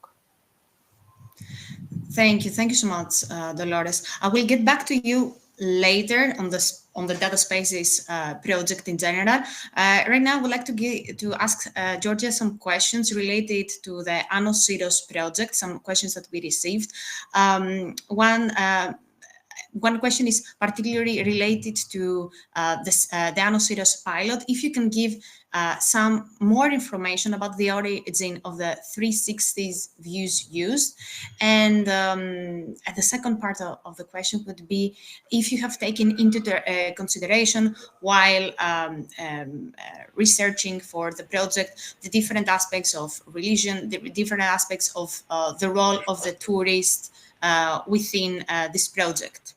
Thank you so much, Dolores. I will get back to you later on the data spaces project in general. Right now, I would like to ask Georgia some questions related to the AnySolution project, some questions that we received. One question is particularly related to the AnySolution pilot. If you can give some more information about the origin of the 360 views used. And the second part of the question would be if you have taken into consideration while researching for the project the different aspects of religion, the different aspects of the role of the tourist within this project.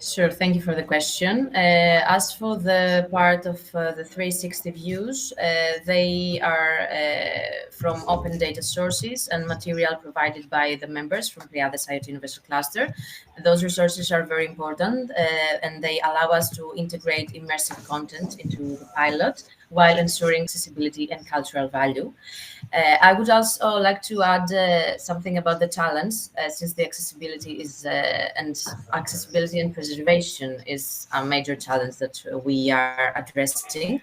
Sure, thank you for the question. As for the part of the 360 views, they are from open data sources and material provided by the members from Pleiades IoT Universal Cluster. Those resources are very important and they allow us to integrate immersive content into the pilot while ensuring accessibility and cultural value. I would also like to add something about the talents, since the accessibility and preservation is a major challenge that we are addressing.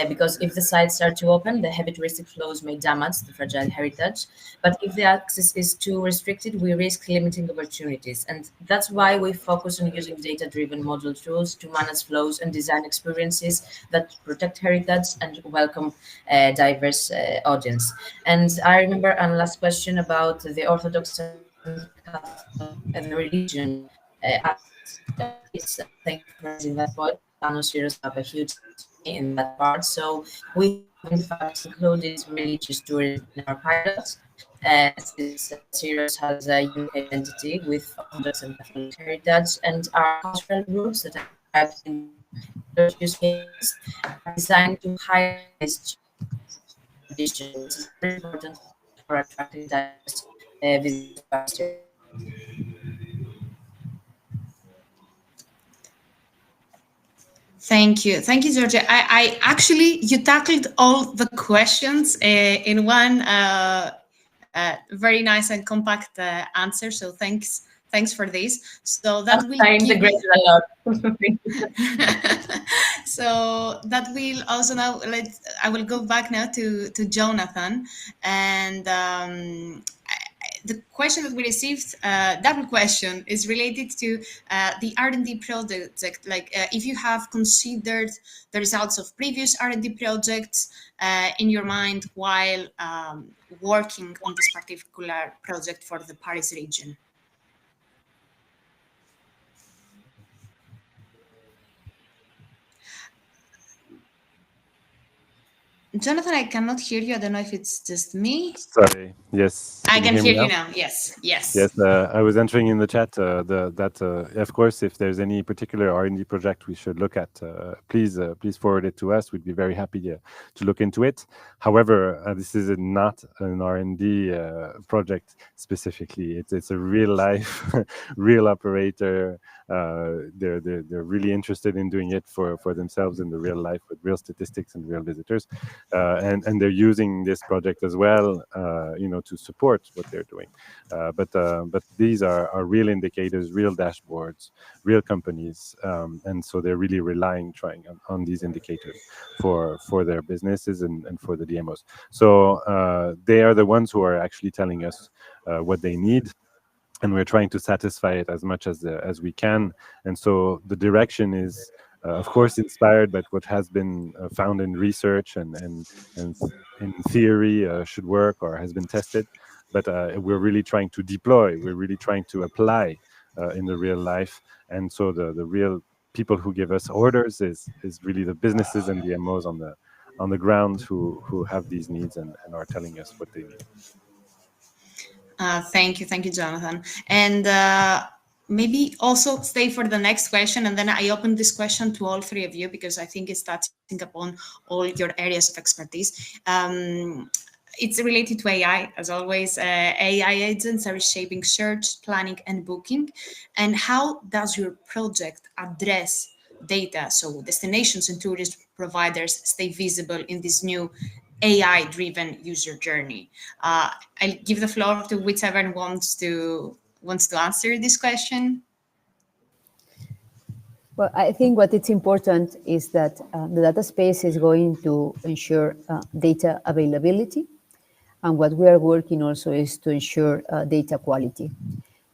Because if the sites are too open, the heavy touristic flows may damage the fragile heritage. But if the access is too restricted, we risk limiting opportunities. And that's why we focus on using data-driven model tools to manage flows and design experiences that protect heritage and welcome diverse audience. And I remember a last question about the Orthodox and the religion. Thank you for raising that point. Syros have a huge in that part. So we have in fact included religious tourism in our pilots. Since Syros has a unique identity with Orthodox and Catholic heritage, and our cultural roots that are in religious cases are designed to highlight this tradition, which is very important for attracting diverse visitors. Thank you, Georgia. I actually, you tackled all the questions in one very nice and compact answer. So thanks for this. So that will integrate a lot. So that will also now I will go back now to Jonathan, and the question that we received, double question, is related to the R&D project. Like if you have considered the results of previous R&D projects in your mind while working on this particular project for the Paris region. Jonathan, I cannot hear you. I don't know if it's just me. Sorry. Yes. I can hear you now. Yes. Yes. I was entering in the chat that of course, if there's any particular R&D project we should look at, please forward it to us. We'd be very happy to look into it. However, this is not an R&D project specifically. It's a real life, real operator. They're really interested in doing it for themselves in the real life with real statistics and real visitors, and they're using this project as well, to support what they're doing. But these are real indicators, real dashboards, real companies, and so they're really trying on these indicators for their businesses and for the DMOs. So they are the ones who are actually telling us what they need, and we're trying to satisfy it as much as we can. And so the direction is, of course, inspired by what has been found in research and in theory should work or has been tested. But we're really trying to deploy. We're really trying to apply in the real life. And so the real people who give us orders is really the businesses and DMOs on the ground who have these needs and are telling us what they need. Thank you, Jonathan. And maybe also stay for the next question, and then I open this question to all three of you because I think it's touching upon all your areas of expertise. It's related to AI, as always. AI agents are reshaping search, planning, and booking. And how does your project address data so destinations and tourist providers stay visible in this new AI-driven user journey? I'll give the floor to whichever wants to answer this question. Well, I think what it's important is that the data space is going to ensure data availability. And what we are working also is to ensure data quality.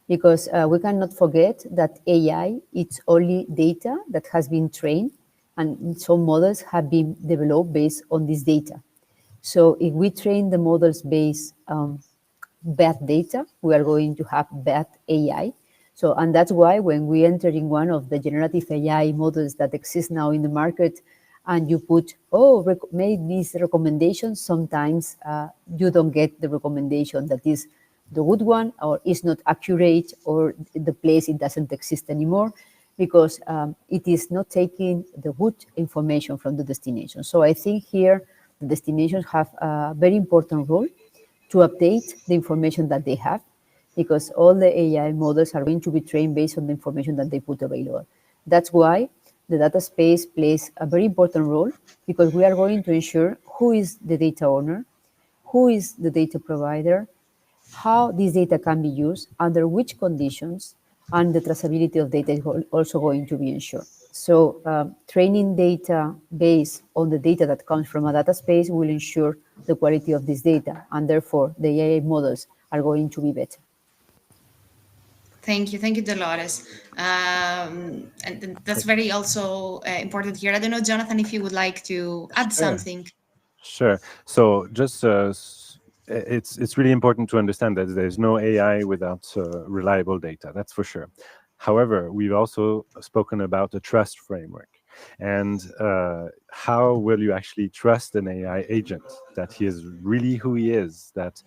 Because we cannot forget that AI, it's only data that has been trained, and some models have been developed based on this data. So if we train the models based on bad data, we are going to have bad AI. So, and that's why when we enter in one of the generative AI models that exist now in the market, and you put, make these recommendations, sometimes you don't get the recommendation that is the good one, or is not accurate, or the place it doesn't exist anymore, because it is not taking the good information from the destination. So I think here the destinations have a very important role to update the information that they have, because all the AI models are going to be trained based on the information that they put available. That's why the data space plays a very important role, because we are going to ensure who is the data owner, who is the data provider, how this data can be used, under which conditions, and the traceability of data is also going to be ensured. So training data based on the data that comes from a data space will ensure the quality of this data, and therefore the AI models are going to be better. Thank you, Dolores. And that's very also important here. I don't know, Jonathan, if you would like to add something. Sure. So just it's really important to understand that there's no AI without reliable data. That's for sure. However, we've also spoken about a trust framework. And how will you actually trust an AI agent, that he is really who he is, that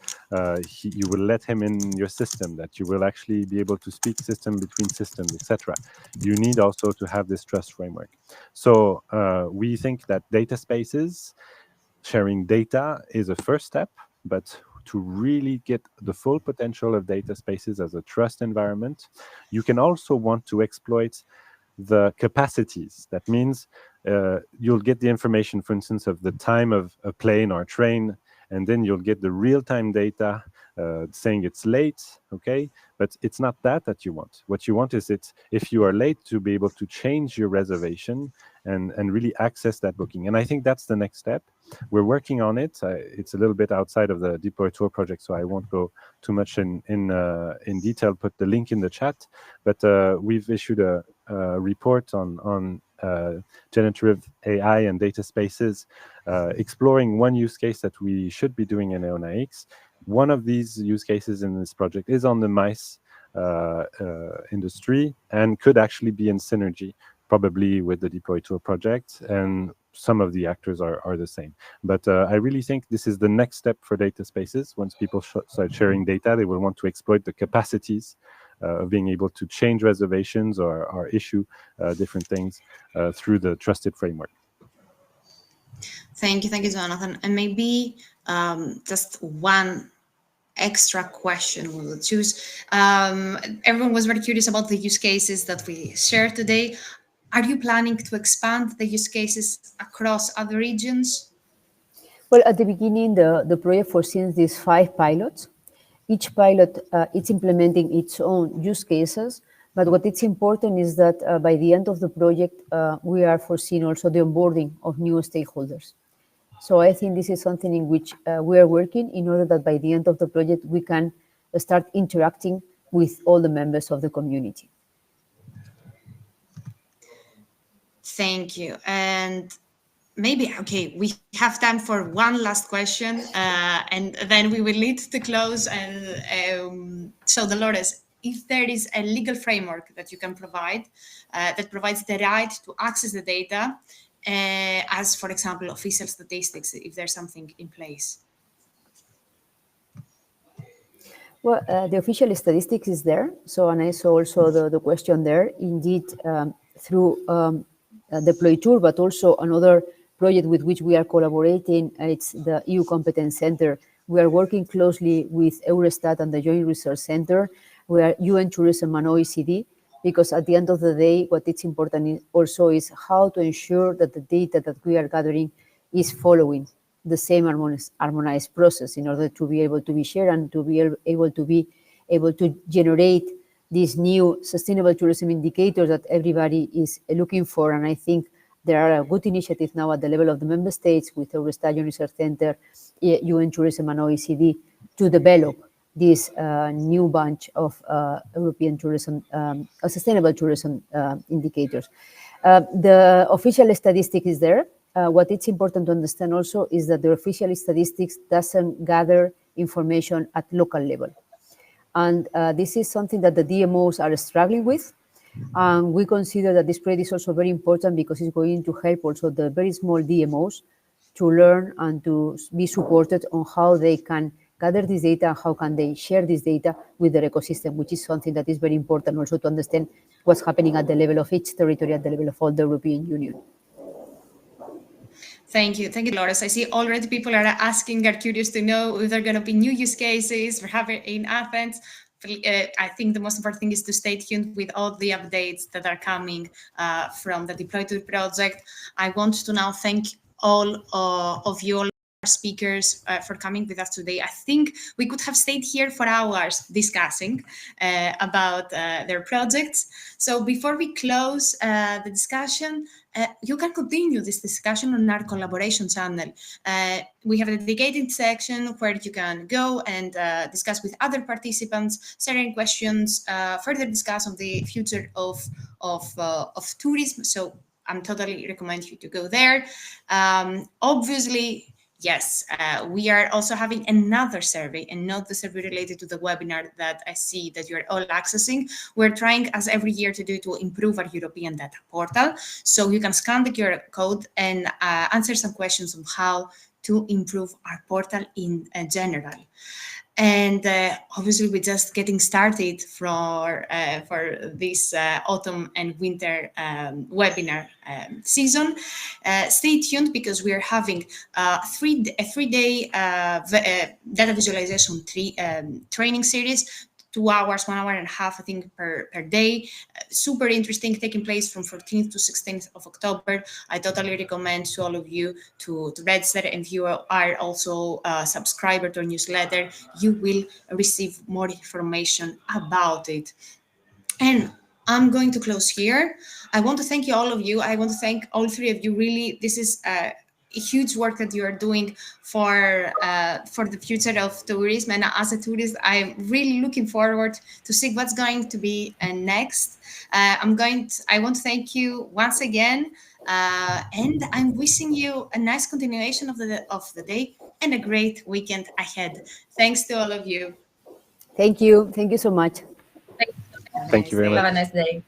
you will let him in your system, that you will actually be able to speak system between systems, etc. You need also to have this trust framework. So we think that data spaces, sharing data is a first step, but to really get the full potential of data spaces as a trust environment, you can also want to exploit the capacities. That means you'll get the information, for instance, of the time of a plane or a train, and then you'll get the real-time data saying it's late, okay? But it's not that you want. What you want is if you are late, to be able to change your reservation and really access that booking. And I think that's the next step. We're working on it. It's a little bit outside of the Deploy Tour project, so I won't go too much in detail. Put the link in the chat. But we've issued a report on generative AI and data spaces, exploring one use case that we should be doing in EONA-X. One of these use cases in this project is on the mice industry, and could actually be in synergy probably with the Deploy Tour project, and some of the actors are the same. But I really think this is the next step for data spaces. Once people start sharing data, they will want to exploit the capacities of being able to change reservations or issue different things through the trusted framework. Thank you, Jonathan. And maybe just one extra question we will choose. Everyone was very curious about the use cases that we shared today. Are you planning to expand the use cases across other regions? Well, at the beginning, the project foresees these 5 pilots. Each pilot is implementing its own use cases, but what is important is that by the end of the project, we are foreseeing also the onboarding of new stakeholders. So I think this is something in which we are working in order that by the end of the project, we can start interacting with all the members of the community. Thank you. And maybe, okay, we have time for one last question, and then we will need to close. And so, Dolores, if there is a legal framework that you can provide that provides the right to access the data, as, for example, official statistics, if there's something in place? Well, the official statistics is there. So, and I saw also the question there. Indeed, through Deploy Tour, but also another project with which we are collaborating, it's the EU Competence Center. We are working closely with Eurostat and the Joint Research Center. We are UN Tourism and OECD, because at the end of the day, what is important also is how to ensure that the data that we are gathering is following the same harmonized process in order to be able to be shared and to be able to generate these new sustainable tourism indicators that everybody is looking for. And I think there are a good initiative now at the level of the member states with Eurostat, Joint Research Center, UN Tourism and OECD to develop this new bunch of European tourism, sustainable tourism indicators. The official statistic is there. What it's important to understand also is that the official statistics doesn't gather information at local level. And this is something that the DMOs are struggling with. And we consider that this project is also very important because it's going to help also the very small DMOs to learn and to be supported on how they can gather this data, how can they share this data with their ecosystem, which is something that is very important also to understand what's happening at the level of each territory, at the level of all the European Union. Thank you, Dolores. I see already people are asking, are curious to know if there are going to be new use cases for having in Athens. I think the most important thing is to stay tuned with all the updates that are coming from the Deploy to project. I want to now thank all of you, all our speakers, for coming with us today. I think we could have stayed here for hours discussing about their projects. So before we close the discussion, you can continue this discussion on our collaboration channel. We have a dedicated section where you can go and discuss with other participants, sharing questions, further discuss on the future of tourism. So I'm totally recommend you to go there. Obviously, yes, we are also having another survey, and not the survey related to the webinar that I see that you're all accessing. We're trying, as every year, to improve our European data portal. So you can scan the QR code and answer some questions on how to improve our portal in general. And obviously, we're just getting started for this autumn and winter webinar season. Stay tuned, because we are having a three-day data visualization training series, 2 hours, 1 hour and a half, I think, per day. Super interesting, taking place from 14th to 16th of October. I totally recommend to all of you to register, and if you are also a subscriber to our newsletter, you will receive more information about it. And I'm going to close here. I want to thank you, all of you. I want to thank all three of you. Really, this is a huge work that you are doing for the future of tourism. And as a tourist, I'm really looking forward to see what's going to be next. I want to thank you once again, and I'm wishing you a nice continuation of the day and a great weekend ahead. Thanks to all of you. Thank you so much. Thank you very much. Have a nice day.